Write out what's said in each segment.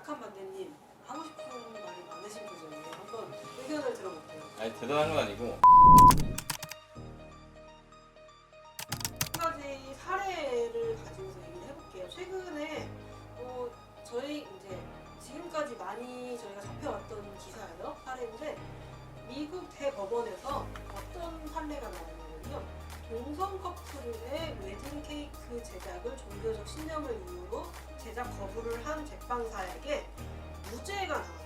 약한 반대님 하고 싶은 말이 많으신 표정이에요. 한번 의견을 들어볼게요. 아니 대단한 건 아니고 한 가지 사례를 가지고서 얘기를 해볼게요. 최근에 저희 이제 지금까지 많이 저희가 잡혀왔던 기사예요. 사례인데 미국 대법원에서 어떤 판례가 나왔냐면요. 동성 커플의 웨딩 케이크 제작을 종교적 신념을 이유로 제작 거부를 한 제빵사에게 무죄가 나왔어요.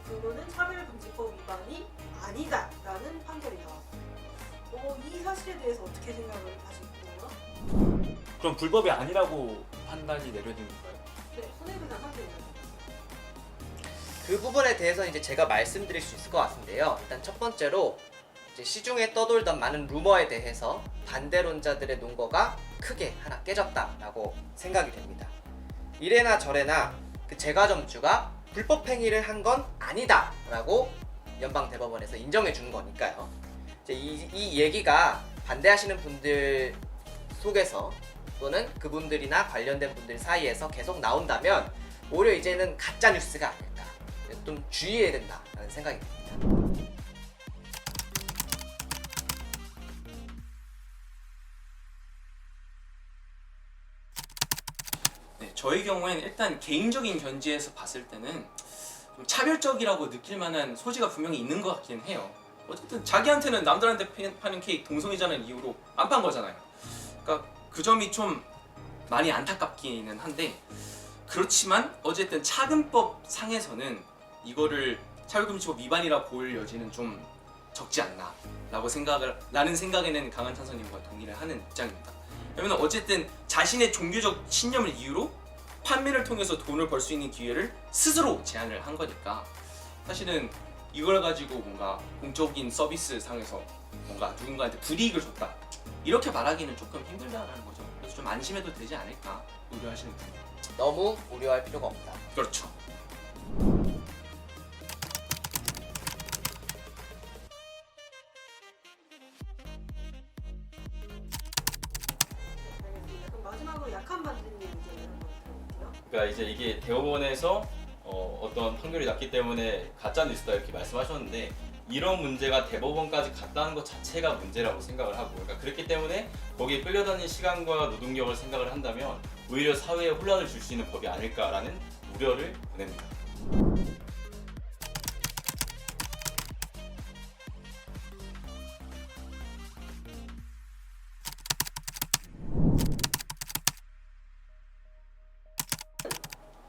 그거는 차별금지법 위반이 아니다라는 판결이 나왔어요. 이 사실에 대해서 어떻게 생각을 하시나요? 그럼 불법이 아니라고 판단이 내려진 건가요? 네, 손해배상 판결이요. 그 부분에 대해서 이제 제가 말씀드릴 수 있을 것 같은데요. 일단 첫 번째로 이제 시중에 떠돌던 많은 루머에 대해서 반대론자들의 논거가 크게 하나 깨졌다라고 생각이 됩니다. 이래나 저래나 그 제과점주가 불법 행위를 한 건 아니다라고 연방대법원에서 인정해 준 거니까요. 이제 이 얘기가 반대하시는 분들 속에서 또는 그분들이나 관련된 분들 사이에서 계속 나온다면 오히려 이제는 가짜 뉴스가 아닐까. 좀 주의해야 된다라는 생각이 듭니다. 네, 저의 경우에는 일단 개인적인 견지에서 봤을 때는 좀 차별적이라고 느낄 만한 소지가 분명히 있는 것 같긴 해요. 어쨌든 자기한테는 남들한테 파는 케이크 동성애자는 이유로 안 판 거잖아요. 그러니까 그 점이 좀 많이 안타깝기는 한데, 그렇지만 어쨌든 차근법 상에서는 이거를 차별금지법 위반이라 볼 여지는 좀 적지 않나 라는 생각에는 강한 찬성님과 동의를 하는 입장입니다. 왜냐면 어쨌든 자신의 종교적 신념을 이유로 판매를 통해서 돈을 벌 수 있는 기회를 스스로 제한을 한 거니까, 사실은 이걸 가지고 뭔가 공적인 서비스 상에서 뭔가 누군가한테 불이익을 줬다 이렇게 말하기는 조금 힘들다라는 거죠. 그래서 좀 안심해도 되지 않을까 우려하시는 분들. 너무 우려할 필요가 없다. 그렇죠. 알겠습니다. 그럼 마지막으로 약한 반대님 의견을 한번 들어볼게요. 그러니까 이제 이게 대법원에서 어떤 판결이 났기 때문에 가짜 뉴스다 이렇게 말씀하셨는데 이런 문제가 대법원까지 갔다는 것 자체가 문제라고 생각을 하고, 그러니까 그렇기 때문에 거기에 끌려다니는 시간과 노동력을 생각을 한다면 오히려 사회에 혼란을 줄 수 있는 법이 아닐까라는 우려를 보냅니다.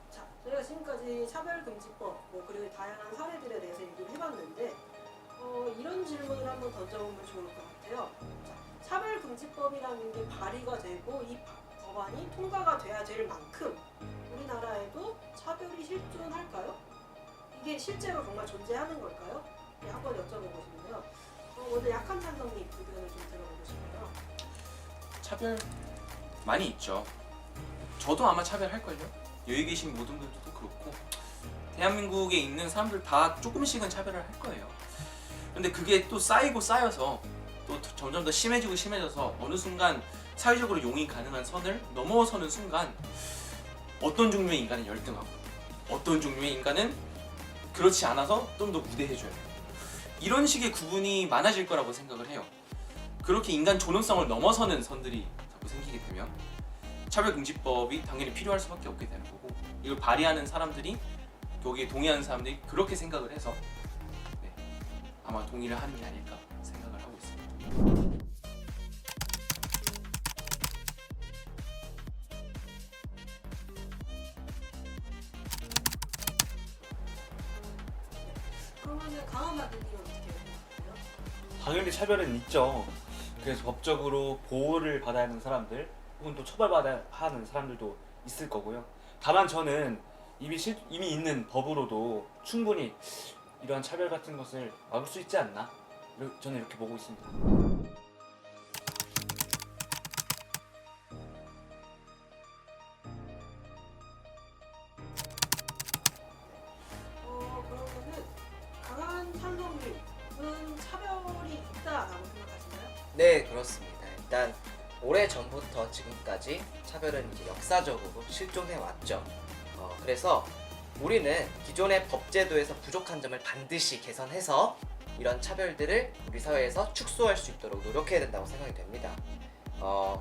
자, 저희가 지금까지 차별금지법 그리고 다양한 사례들에 대해서 얘기를 해봤는데 이런 질문을 한번 던져보면 좋을 것 같아요. 자, 차별금지법이라는 게 발의가 되고 이 법안이 통과가 돼야 될 만큼 우리나라에도 차별이 실존할까요? 이게 실제로 정말 존재하는 걸까요? 네, 한번 여쭤보고 싶은데요. 먼저 약한 찬성님 의견을 좀 들어보고 싶어요. 차별 많이 있죠. 저도 아마 차별할걸요. 여기 계신 모든 분들도 그렇고 대한민국에 있는 사람들 다 조금씩은 차별을 할 거예요. 근데 그게 또 쌓이고 쌓여서 또 점점 더 심해지고 심해져서 어느 순간 사회적으로 용이 가능한 선을 넘어서는 순간 어떤 종류의 인간은 열등하고 어떤 종류의 인간은 그렇지 않아서 좀 더 무대해줘요. 이런 식의 구분이 많아질 거라고 생각을 해요. 그렇게 인간 존엄성을 넘어서는 선들이 자꾸 생기게 되면 차별금지법이 당연히 필요할 수밖에 없게 되는 거고, 이걸 발의하는 사람들이, 여기에 동의하는 사람들이 그렇게 생각을 해서 아마 동의를 하는 게 아닐까 생각을 하고 있습니다. 그러면 강한 반대님은 어떻게 생각하세요? 당연히 차별은 있죠. 그래서 법적으로 보호를 받아야 하는 사람들 혹은 또 처벌받아야 하는 사람들도 있을 거고요. 다만 저는 이미 있는 법으로도 충분히 이러한 차별 같은 것을 막을 수 있지 않나? 저는 이렇게 보고 있습니다. 그러면은 강한 찬성님은 차별이 있다라고 생각하시나요? 네, 그렇습니다. 일단 오래전부터 지금까지 차별은 이제 역사적으로 실존해 왔죠. 그래서 우리는 기존의 법제도에서 부족한 점을 반드시 개선해서 이런 차별들을 우리 사회에서 축소할 수 있도록 노력해야 된다고 생각이 됩니다.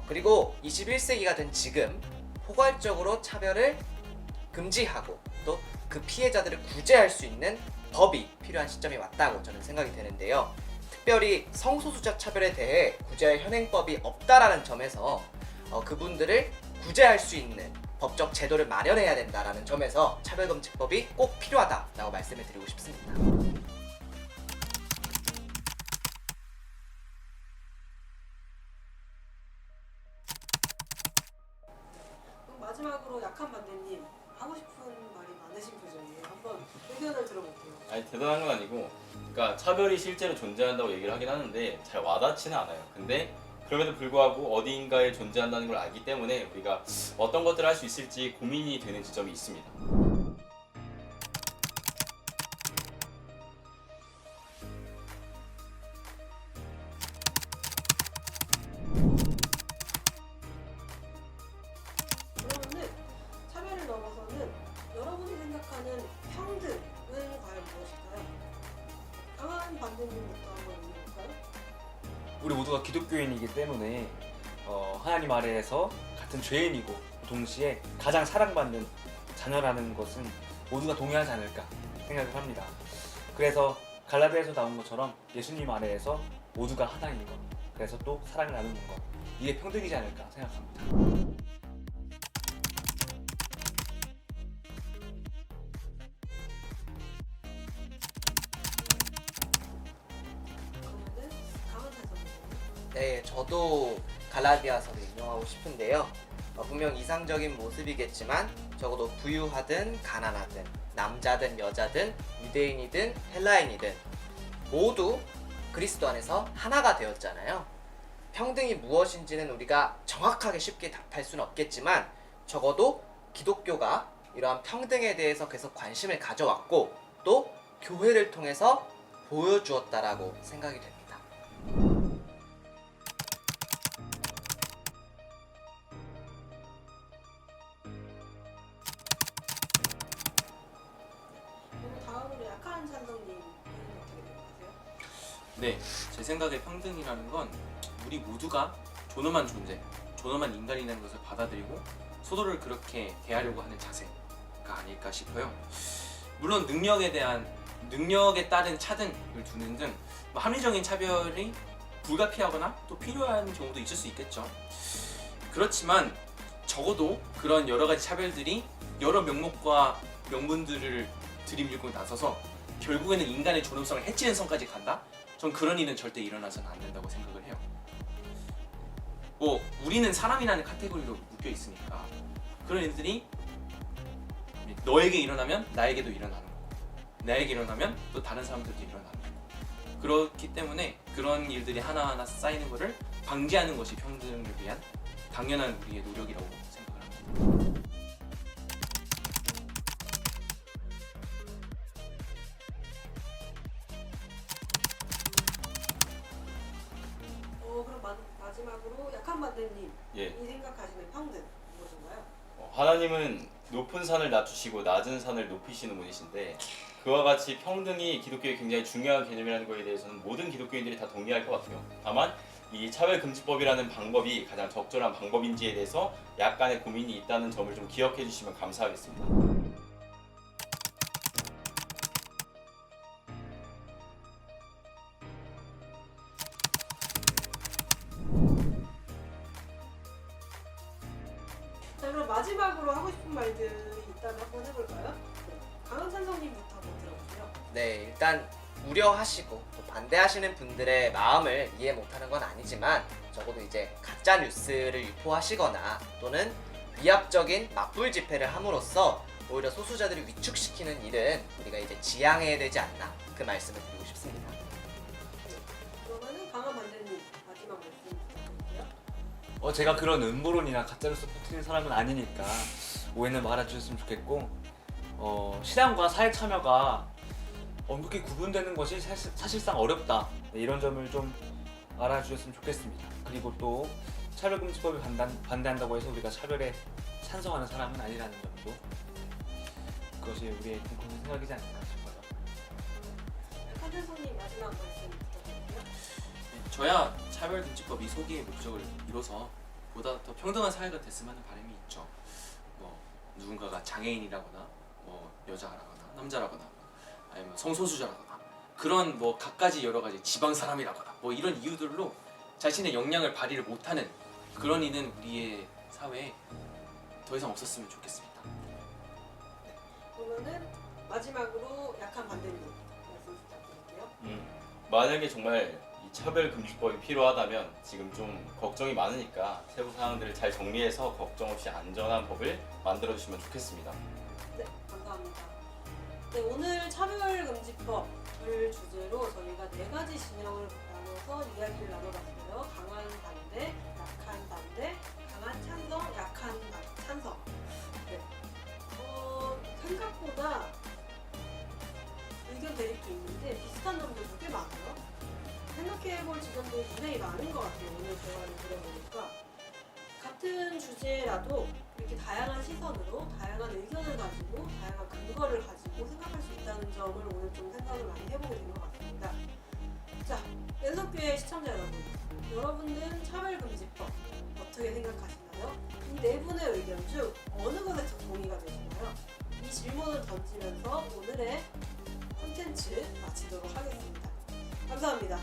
그리고 21세기가 된 지금 포괄적으로 차별을 금지하고 또 그 피해자들을 구제할 수 있는 법이 필요한 시점이 왔다고 저는 생각이 되는데요. 특별히 성소수자 차별에 대해 구제할 현행법이 없다라는 점에서 그분들을 구제할 수 있는 법적 제도를 마련해야 된다라는 점에서 차별금지법이 꼭 필요하다라고 말씀을 드리고 싶습니다. 그럼 마지막으로 약한 반대님 하고 싶은 말이 많으신 표정이에요. 한번 의견을 들어볼게요. 아니 대단한 건 아니고, 그러니까 차별이 실제로 존재한다고 얘기를 하긴 하는데 잘 와닿지는 않아요. 근데 그럼에도 불구하고 어디인가에 존재한다는 걸 알기 때문에 우리가 어떤 것들을 할 수 있을지 고민이 되는 지점이 있습니다. 그러면은 차별을 넘어서는 여러분이 생각하는 평등은 과연 무엇일까요? 강한 반대님부터 한번 읽어볼까요? 우리 모두가 기독교인이기 때문에 하나님 아래에서 같은 죄인이고 동시에 가장 사랑받는 자녀라는 것은 모두가 동의하지 않을까 생각을 합니다. 그래서 갈라디아에서 나온 것처럼 예수님 아래에서 모두가 하나인 것, 그래서 또 사랑을 나누는 것, 이게 평등이지 않을까 생각합니다. 그러면은 강한 찬성이요. 네, 저도 갈라디아서를 인용하고 싶은데요. 분명 이상적인 모습이겠지만 적어도 부유하든 가난하든 남자든 여자든 유대인이든 헬라인이든 모두 그리스도 안에서 하나가 되었잖아요. 평등이 무엇인지는 우리가 정확하게 쉽게 답할 수는 없겠지만 적어도 기독교가 이러한 평등에 대해서 계속 관심을 가져왔고 또 교회를 통해서 보여주었다라고 생각이 됩니다. 그러면 다음으로 약한 찬성님 의견 어떻게 생각하세요? 네, 제 생각에 평등이라는 건 우리 모두가 존엄한 존재, 존엄한 인간이라는 것을 받아들이고 서로를 그렇게 대하려고 하는 자세가 아닐까 싶어요. 물론 능력에 따른 차등을 두는 등뭐 합리적인 차별이 불가피하거나 또 필요한 경우도 있을 수 있겠죠. 그렇지만 적어도 그런 여러 가지 차별들이 여러 명목과 명분들을 들이밀고 나서서 결국에는 인간의 존엄성을 해치는 선까지 간다? 전 그런 일은 절대 일어나서는 안 된다고 생각을 해요. 뭐 우리는 사람이라는 카테고리로 묶여 있으니까 그런 일들이 너에게 일어나면 나에게도 일어나는 거고 나에게 일어나면 또 다른 사람들도 일어나는 거고 그렇기 때문에 그런 일들이 하나하나 쌓이는 것을 방지하는 것이 평등을 위한 당연한 우리의 노력이라고 생각을 합니다. 그럼 마지막으로 약한 반대님이 예. 생각하시는 평등 무엇인가요? 하나님은 높은 산을 낮추시고 낮은 산을 높이시는 분이신데 그와 같이 평등이 기독교에 굉장히 중요한 개념이라는 것에 대해서는 모든 기독교인들이 다 동의할 것 같아요. 다만 이 차별금지법이라는 방법이 가장 적절한 방법인지에 대해서 약간의 고민이 있다는 점을 좀 기억해 주시면 감사하겠습니다. 자, 그럼 마지막으로 하고 싶은 말들이 있다면 한번 해볼까요? 강한 찬성님부터 한번 들어보세요. 네, 일단 우려하시고 또 반대하시는 분들의 마음을 이해 못하는 건 아니지만 적어도 이제 가짜 뉴스를 유포하시거나 또는 위압적인 맞불 집회를 함으로써 오히려 소수자들을 위축시키는 일은 우리가 이제 지양해야 되지 않나 그 말씀을 드리고 싶습니다. 그러면은 강한 반대님 마지막 말씀 부탁드릴게요. 제가 그런 음모론이나 가짜뉴스 퍼뜨리는 사람은 아니니까 오해는 말아주셨으면 좋겠고 신앙과 사회 참여가 엄격히 구분되는 것이 사실상 어렵다, 네, 이런 점을 좀 알아주셨으면 좋겠습니다. 그리고 또 차별금지법을 반대한다고 해서 우리가 차별에 찬성하는 사람은 아니라는 점도 것이 우리의 공통된 생각이지 않을까 싶어요. 한태성님 마지막 말씀 부탁드릴게요. 저야 차별금지법이 소기의 목적을 이뤄서 보다 더 평등한 사회가 됐으면 하는 바람이 있죠. 뭐 누군가가 장애인이라거나 뭐 여자라거나 남자라거나 아니면 성소수자라거나 그런 뭐 갖가지 여러 가지 지방 사람이라거나 뭐 이런 이유들로 자신의 역량을 발휘를 못하는 그런 이는 우리의 사회에 더 이상 없었으면 좋겠습니다. 그러면은 마지막으로 약한 반대님 말씀 부탁드릴게요. 만약에 정말 이 차별금지법이 필요하다면 지금 좀 걱정이 많으니까 세부 사항들을 잘 정리해서 걱정 없이 안전한 법을 만들어 주시면 좋겠습니다. 네, 감사합니다. 네, 오늘 차별금지법을 주제로 저희가 4가지 진영을 나눠서 이야기를 나눠봤어요. 강한 반대, 약한 반대, 강한 찬성, 약한 찬성. 네. 생각보다 의견 대립도 있는데 비슷한 점들도 꽤 많아요. 생각해볼 지점도 굉장히 많은 것 같아요. 오늘 대화를 들어보니까. 같은 주제라도 이렇게 다양한 시선으로 다양한 의견을 가지고 다양한 근거를 가지고 생각할 수 있다는 점을 오늘 좀 생각을 많이 해보게 된 것 같습니다. 자, 연석교회 시청자 여러분, 여러분들은 차별금지법 어떻게 생각하시나요? 이 4분의 의견 중 어느 것에 더 동의가 되시나요? 이 질문을 던지면서 오늘의 콘텐츠 마치도록 하겠습니다. 감사합니다.